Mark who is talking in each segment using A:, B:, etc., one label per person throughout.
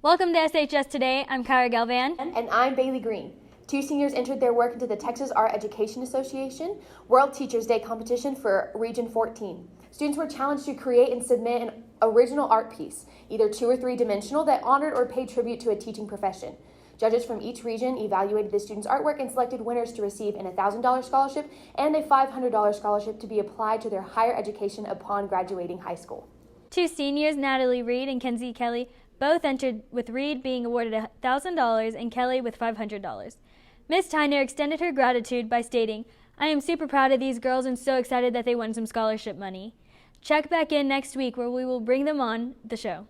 A: Welcome to SHS Today. I'm Kyra Galvan.
B: And I'm Bailey Green. Two seniors entered their work into the Texas Art Education Association World Teachers Day competition for Region 14. Students were challenged to create and submit an original art piece, either 2 or 3 dimensional, that honored or paid tribute to a teaching profession. Judges from each region evaluated the students' artwork and selected winners to receive an $1,000 scholarship and a $500 scholarship to be applied to their higher education upon graduating high school.
A: 2 seniors, Natalie Reed and Kenzie Kelly, both entered, with Reed being awarded $1,000 and Kelly with $500. Ms. Tyner extended her gratitude by stating, "I am super proud of these girls and so excited that they won some scholarship money. Check back in next week where we will bring them on the show."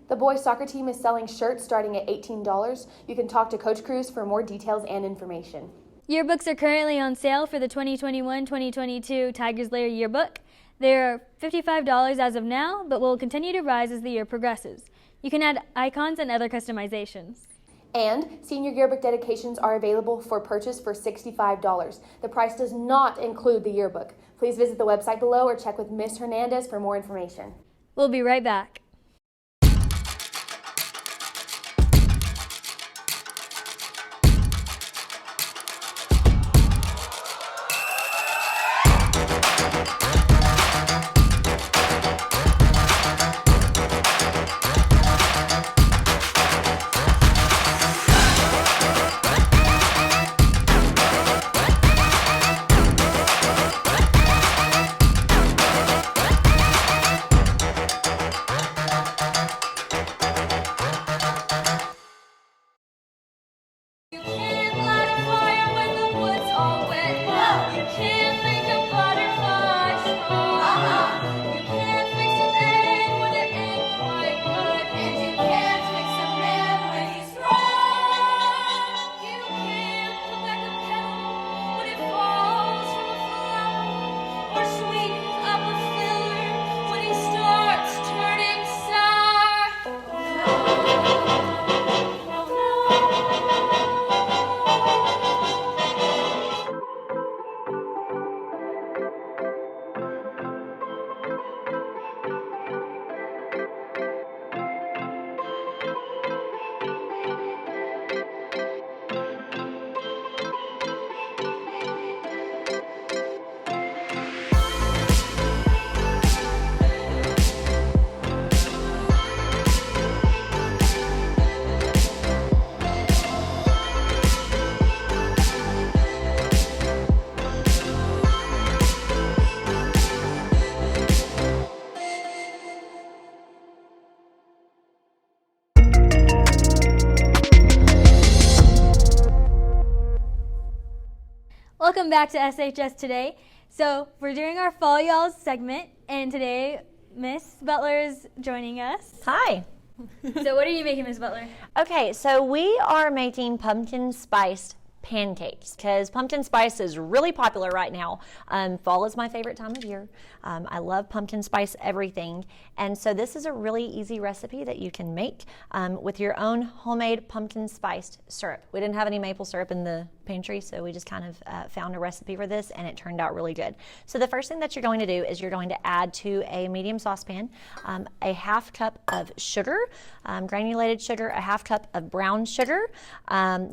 B: The boys' soccer team is selling shirts starting at $18. You can talk to Coach Cruz for more details and information.
A: Yearbooks are currently on sale for the 2021-2022 Tigers Lair yearbook. They are $55 as of now, but will continue to rise as the year progresses. You can add icons and other customizations.
B: And senior yearbook dedications are available for purchase for $65. The price does not include the yearbook. Please visit the website below or check with Ms. Hernandez for more information.
A: We'll be right back. Welcome back to SHS Today. So we're doing our Fall Y'alls segment, and today Miss Butler is joining us.
C: Hi.
A: So what are you making, Miss Butler?
C: Okay, so we are making pumpkin spiced pancakes because pumpkin spice is really popular right now. Fall is my favorite time of year. I love pumpkin spice everything, and so this is a really easy recipe that you can make with your own homemade pumpkin spiced syrup. We didn't have any maple syrup in the pantry, so we just kind of found a recipe for this, and it turned out really good. So the first thing that you're going to do is you're going to add to a medium saucepan a half cup of sugar, granulated sugar, a half cup of brown sugar,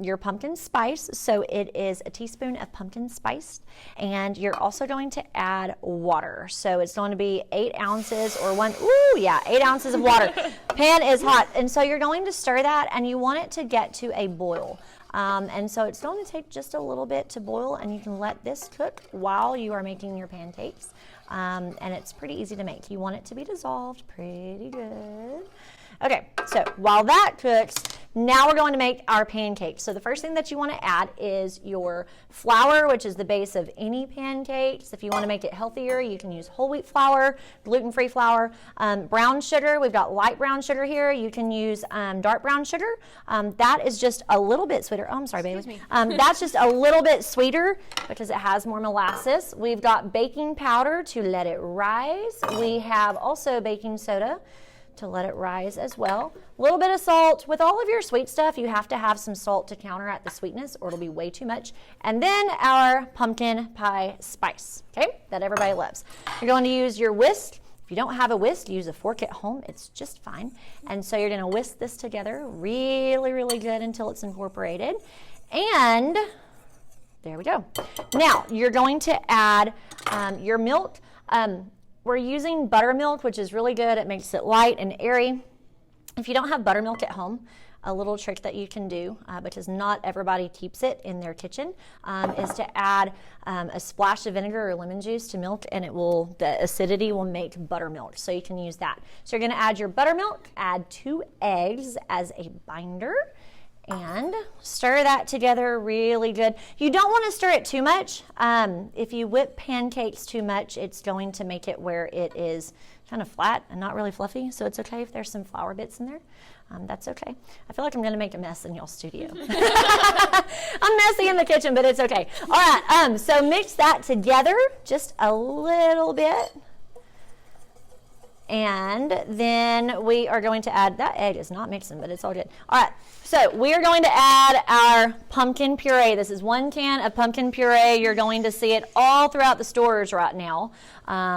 C: your pumpkin spice, so it is a teaspoon of pumpkin spice, and you're also going to add water. So it's going to be 8 ounces or 8 ounces of water. Pan is hot, and so you're going to stir that, and you want it to get to a boil. And so it's going to take just a little bit to boil, and you can let this cook while you are making your pancakes. And it's pretty easy to make. You want it to be dissolved pretty good. Okay, so while that cooks, now we're going to make our pancakes. So the first thing that you want to add is your flour, which is the base of any pancakes. If you want to make it healthier, you can use whole wheat flour, gluten-free flour. Brown sugar, we've got light brown sugar here. You can use dark brown sugar. That is just a little bit sweeter. Oh, I'm sorry, baby. That's just a little bit sweeter because it has more molasses. We've got baking powder to let it rise. We have also baking soda to let it rise as well. A little bit of salt. With all of your sweet stuff, you have to have some salt to counteract the sweetness or it'll be way too much. And then our pumpkin pie spice, okay, that everybody loves. You're going to use your whisk If you don't have a whisk, use a fork at home. It's just fine. And so you're going to whisk this together really, really good until it's incorporated. And there we go. Now, you're going to add your milk. We're using buttermilk, which is really good. It makes it light and airy. If you don't have buttermilk at home, a little trick that you can do, because not everybody keeps it in their kitchen, is to add a splash of vinegar or lemon juice to milk, and the acidity will make buttermilk. So you can use that. So you're going to add your buttermilk, add 2 eggs as a binder, and stir that together really good. You don't want to stir it too much. If you whip pancakes too much, it's going to make it where it is kind of flat and not really fluffy. So it's okay if there's some flour bits in there. That's okay. I feel like I'm going to make a mess in y'all's studio. I'm messy in the kitchen, but it's okay. All right, so mix that together just a little bit. And then we are going to add, that egg is not mixing, but it's all good. All right, so we are going to add our pumpkin puree. This is 1 can of pumpkin puree. You're going to see it all throughout the stores right now,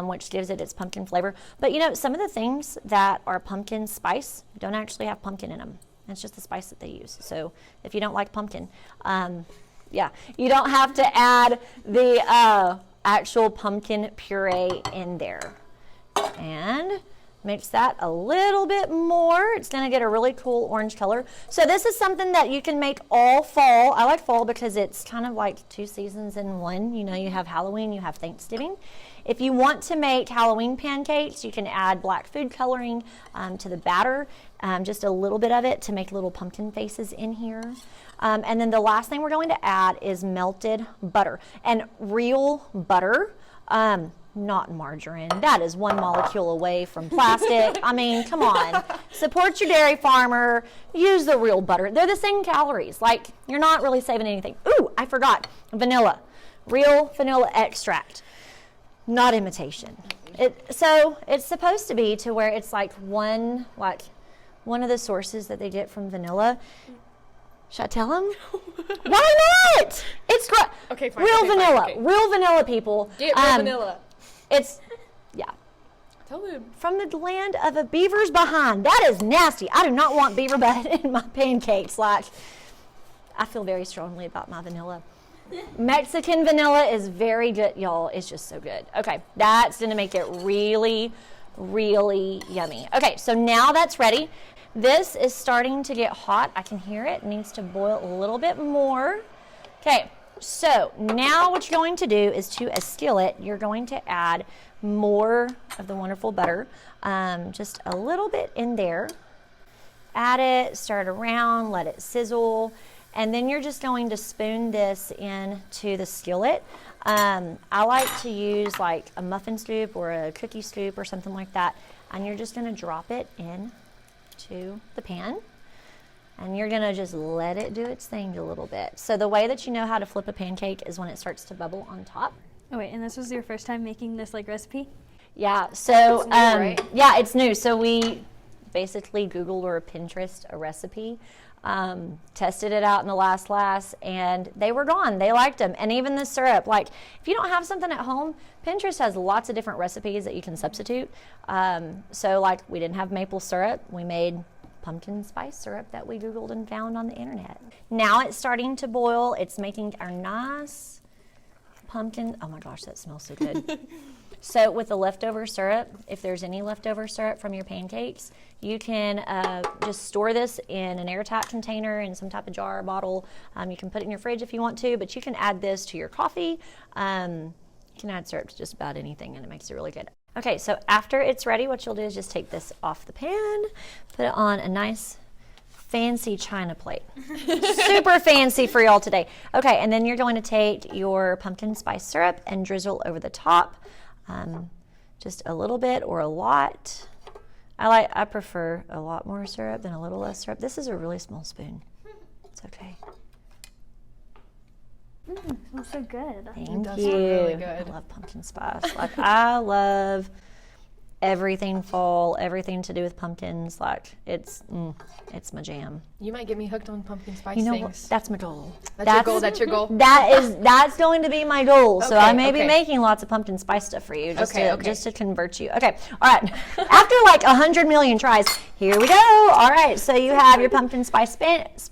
C: which gives it its pumpkin flavor. But you know, some of the things that are pumpkin spice don't actually have pumpkin in them. It's just the spice that they use. So if you don't like pumpkin, yeah, you don't have to add the actual pumpkin puree in there. And mix that a little bit more. It's going to get a really cool orange color. So this is something that you can make all fall. I like fall because it's kind of like 2 seasons in one. You know, you have Halloween, you have Thanksgiving. If you want to make Halloween pancakes, you can add black food coloring to the batter, just a little bit of it to make little pumpkin faces in here. And then the last thing we're going to add is melted butter. And real butter, not margarine. That is 1 molecule away from plastic. I mean, come on. Support your dairy farmer. Use the real butter. They're the same calories. Like, you're not really saving anything. Ooh, I forgot. Vanilla. Real vanilla extract. Not imitation. So it's supposed to be to where it's like one of the sources that they get from vanilla. Should I tell them? Why not? It's great.
B: Okay, fine.
C: Real vanilla.
B: Fine, okay.
C: Real vanilla, people.
B: Get real vanilla.
C: It's, yeah.
B: Tell them.
C: From the land of a beaver's behind. That is nasty. I do not want beaver butt in my pancakes. Like, I feel very strongly about my vanilla. Mexican vanilla is very good, y'all. It's just so good. Okay, that's going to make it really, really yummy. Okay, so now that's ready. This is starting to get hot. I can hear it. It needs to boil a little bit more. Okay. So now what you're going to do is to a skillet, you're going to add more of the wonderful butter, just a little bit in there. Add it, stir it around, let it sizzle, and then you're just going to spoon this into the skillet. I like to use like a muffin scoop or a cookie scoop or something like that, and you're just going to drop it into the pan. And you're going to just let it do its thing a little bit. So the way that you know how to flip a pancake is when it starts to bubble on top.
A: Oh wait, and this was your first time making this like recipe?
C: Yeah, so
B: It's new, right?
C: yeah, it's new. So we basically Googled or Pinterest a recipe, tested it out in the last, and they were gone. They liked them. And even the syrup, like if you don't have something at home, Pinterest has lots of different recipes that you can substitute. So like we didn't have maple syrup, we made pumpkin spice syrup that we Googled and found on the internet. Now it's starting to boil. It's making our nice pumpkin. Oh my gosh, that smells so good. So with the leftover syrup, if there's any leftover syrup from your pancakes, you can just store this in an airtight container in some type of jar or bottle. You can put it in your fridge if you want to, but you can add this to your coffee. You can add syrup to just about anything and it makes it really good. Okay, so after it's ready, what you'll do is just take this off the pan, put it on a nice fancy china plate. Super fancy for y'all today. Okay, and then you're going to take your pumpkin spice syrup and drizzle over the top. Just a little bit or a lot. I prefer a lot more syrup than a little less syrup. This is a really small spoon. It's okay.
A: Smells so good.
C: Thank
B: does
C: you.
B: smell really good.
C: I love pumpkin spice. Like I love everything fall, everything to do with pumpkins. Like it's my jam.
B: You might get me hooked on pumpkin spice
C: You know
B: things.
C: what? That's my goal.
B: That's your goal. That's your goal.
C: That's going to be my goal. So
B: Okay,
C: I may be
B: okay.
C: making lots of pumpkin spice stuff for you, just
B: Okay,
C: to
B: okay.
C: just to convert you. Okay, all right. After like 100 million tries, here we go. All right, so you have your pumpkin spice pancakes.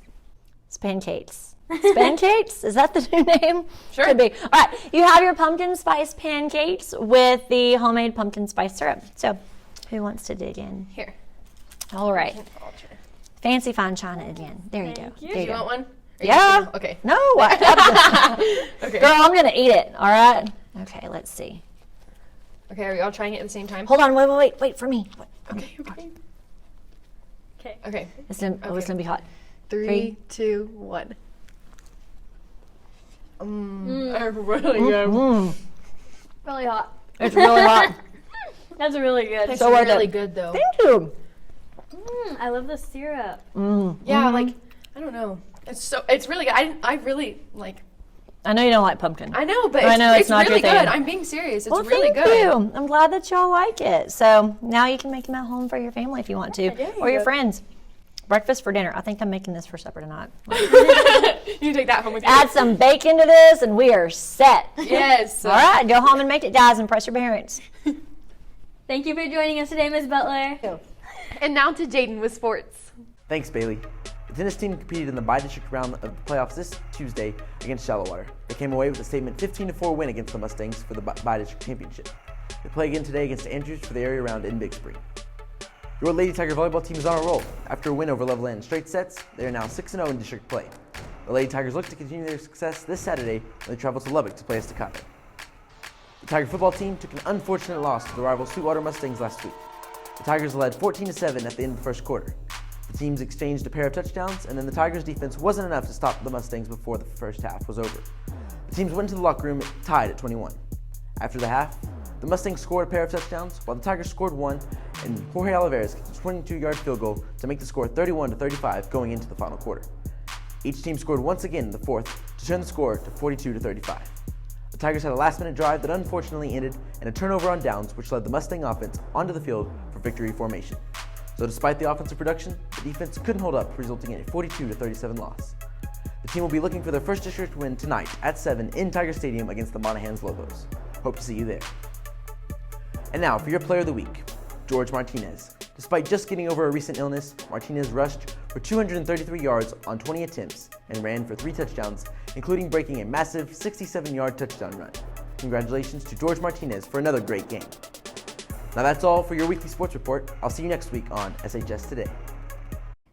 C: Pancakes? Is that the new name?
B: Sure.
C: Could be. All right, you have your pumpkin spice pancakes with the homemade pumpkin spice syrup. So, who wants to dig in?
B: Here.
C: All right.
B: I'll try.
C: Fancy fine china again. There you go.
A: Thank you.
C: There
B: Do
C: you
B: you
C: go.
B: want one? Or you
C: Yeah.
B: just- Okay.
C: No.
B: Okay.
C: Girl, I'm gonna eat it. All right. Okay. Let's see.
B: Okay, are we all trying it at the same time?
C: Hold on. Wait for me.
B: Okay, okay.
A: Okay.
B: Okay.
C: It's gonna be hot.
B: 3, 2, 1. Really good.
A: Really hot.
C: It's really hot.
A: That's really good.
B: It's
C: So worth
B: really
C: it.
B: good though.
C: Thank you.
A: I love the syrup.
B: Yeah, like I don't know. It's really good. I really like.
C: I know you don't like pumpkin.
B: I know, but
C: I know it's not
B: really
C: your thing.
B: good. I'm being serious. It's
C: Well,
B: really
C: thank
B: good.
C: you. I'm glad that y'all like it. So now you can make them at home for your family if you want to,
B: there you
C: or your
B: go.
C: friends. Breakfast for dinner. I think I'm making this for supper tonight.
B: You take that home with you.
C: Add some bacon to this, and we are set.
B: Yes.
C: All right, go home and make it, guys. Impress your parents.
A: Thank you for joining us today, Ms. Butler.
B: And now to Jaden with sports.
D: Thanks, Bailey. The tennis team competed in the bi-district round of the playoffs this Tuesday against Shallowater. They came away with a statement 15-4 win against the Mustangs for the bi-district championship. They play again today against Andrews for the area round in Big Spring. Your Lady Tiger volleyball team is on a roll. After a win over Levelland in straight sets, they are now 6-0 in district play. The Lady Tigers look to continue their success this Saturday when they travel to Lubbock to play Estacado. The Tiger football team took an unfortunate loss to the rival Sweetwater Mustangs last week. The Tigers led 14-7 at the end of the first quarter. The teams exchanged a pair of touchdowns, and then the Tigers' defense wasn't enough to stop the Mustangs before the first half was over. The teams went into the locker room tied at 21. After the half, the Mustangs scored a pair of touchdowns, while the Tigers scored one, and Jorge Olivares kicked a 22-yard field goal to make the score 31-35 going into the final quarter. Each team scored once again in the fourth to turn the score to 42-35. The Tigers had a last-minute drive that unfortunately ended in a turnover on downs, which led the Mustang offense onto the field for victory formation. So despite the offensive production, the defense couldn't hold up, resulting in a 42-37 loss. The team will be looking for their first district win tonight at 7 in Tiger Stadium against the Monahans Lobos. Hope to see you there. And now for your player of the week, George Martinez. Despite just getting over a recent illness, Martinez rushed for 233 yards on 20 attempts and ran for 3 touchdowns, including breaking a massive 67-yard touchdown run. Congratulations to George Martinez for another great game. Now that's all for your weekly sports report. I'll see you next week on SHS Today.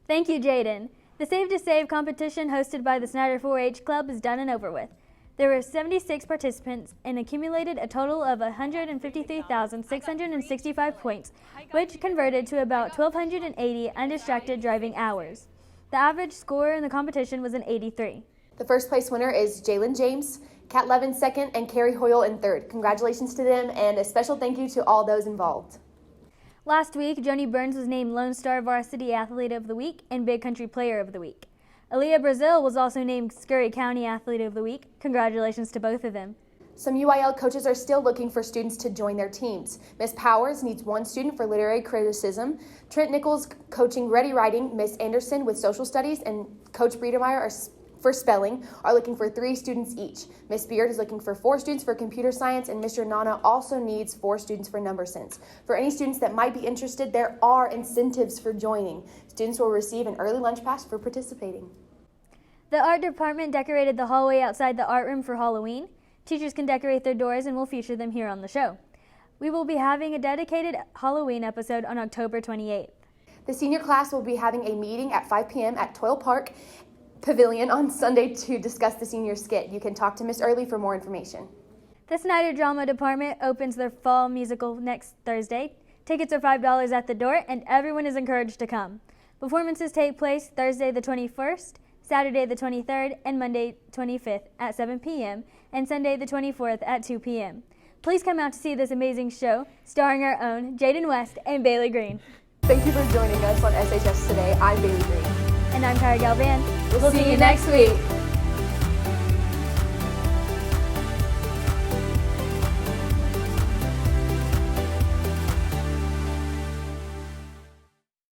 A: Thank you, Jaden. The Save to Save competition hosted by the Snyder 4-H Club is done and over with. There were 76 participants and accumulated a total of 153,665 points, which converted to about 1,280 undistracted driving hours. The average score in the competition was an 83.
B: The first place winner is Jalen James, Kat Levin second, and Carrie Hoyle in third. Congratulations to them, and a special thank you to all those involved.
A: Last week, Joni Burns was named Lone Star Varsity Athlete of the Week and Big Country Player of the Week. Aaliyah Brazil was also named Scurry County Athlete of the Week. Congratulations to both of them.
B: Some UIL coaches are still looking for students to join their teams. Miss Powers needs 1 student for literary criticism. Trent Nichols coaching ready writing. Miss Anderson with social studies and Coach Biedermeyer for spelling are looking for 3 students each. Miss Beard is looking for 4 students for computer science, and Mr. Nana also needs 4 students for number sense. For any students that might be interested, there are incentives for joining. Students will receive an early lunch pass for participating.
A: The art department decorated the hallway outside the art room for Halloween. Teachers can decorate their doors and we'll feature them here on the show. We will be having a dedicated Halloween episode on October 28th.
B: The senior class will be having a meeting at 5 p.m. at Toyle Park Pavilion on Sunday to discuss the senior skit. You can talk to Miss Early for more information.
A: The Snyder Drama Department opens their fall musical next Thursday. Tickets are $5 at the door and everyone is encouraged to come. Performances take place Thursday the 21st, Saturday the 23rd, and Monday 25th at 7 p.m. and Sunday the 24th at 2 p.m. Please come out to see this amazing show starring our own Jaden West and Bailey Green.
B: Thank you for joining us on SHS Today. I'm Bailey Green.
A: And I'm Kara Galvan.
B: We'll see you next week.